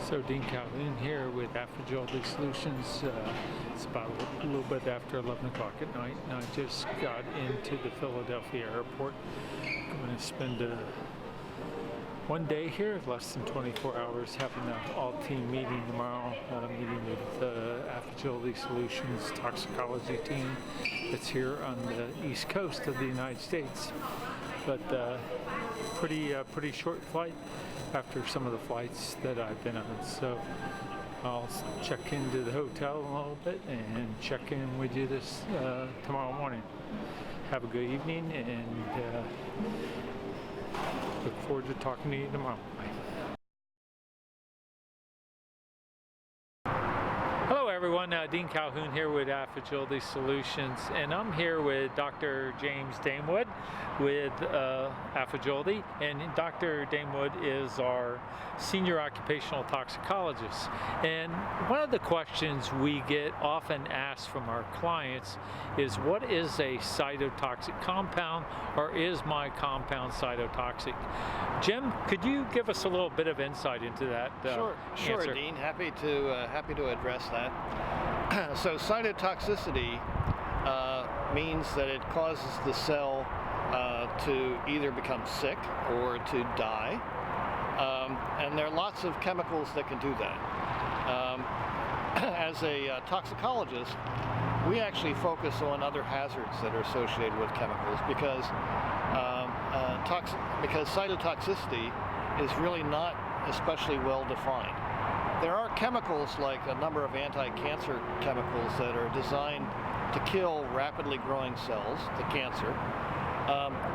So Dean Calhoun here with Affygility Solutions. It's about a little bit after 11 o'clock at night, and I just got into the Philadelphia airport. I'm going to spend one day here, less than 24 hours, having an all-team meeting tomorrow. Meeting with the Affygility Solutions toxicology team that's here on the east coast of the United States. But pretty short flight after some of the flights that I've been on. So I'll check into the hotel a little bit and check in with you this tomorrow morning. Have a good evening, and look forward to talking to you tomorrow. Bye. Hello everyone, Dean Calhoun here with Affygility Solutions, and I'm here with Dr. James Damewood with Affygility, and Dr. Damewood is our senior occupational toxicologist. And one of the questions we get often asked from our clients is, what is a cytotoxic compound, or is my compound cytotoxic? Jim, could you give us a little bit of insight into that? Sure, answer? Dean. Happy to address that. So cytotoxicity means that it causes the cell to either become sick or to die, and there are lots of chemicals that can do that. As a toxicologist, we actually focus on other hazards that are associated with chemicals because cytotoxicity is really not especially well defined. There are chemicals, like a number of anti-cancer chemicals, that are designed to kill rapidly growing cells, the cancer,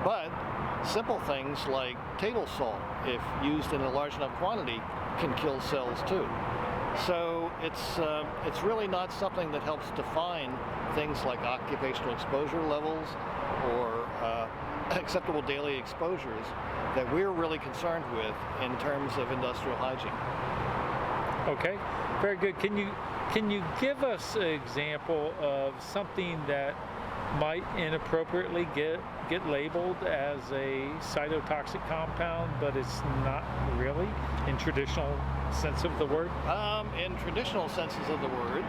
but simple things like table salt, if used in a large enough quantity, can kill cells too. So it's really not something that helps define things like occupational exposure levels or acceptable daily exposures that we're really concerned with in terms of industrial hygiene. Okay, very good. Can you give us an example of something that might inappropriately get labeled as a cytotoxic compound, but it's not really in traditional sense of the word? In traditional senses of the word,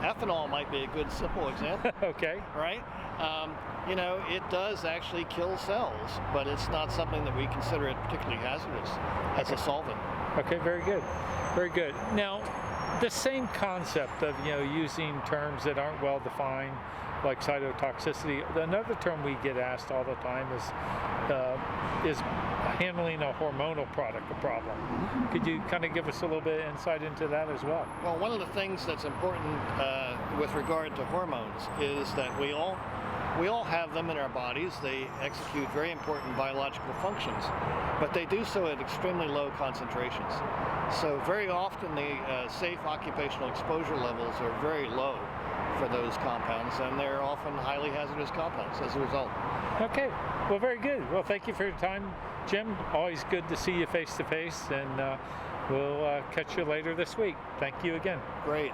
ethanol might be a good simple example. Okay. Right? You know, it does actually kill cells, but it's not something that we consider it particularly hazardous as a solvent. Okay, very good. Very good. Now, the same concept of, using terms that aren't well defined, like cytotoxicity. Another term we get asked all the time is handling a hormonal product a problem. Could you kind of give us a little bit of insight into that as well? Well, one of the things that's important with regard to hormones is that we all have them in our bodies. They execute very important biological functions, but they do so at extremely low concentrations. So very often the safe occupational exposure levels are very low for those compounds, and they're often highly hazardous compounds as a result. Okay, well, very good. Well, thank you for your time, Jim. Always good to see you face to face, and we'll catch you later this week. Thank you again. Great.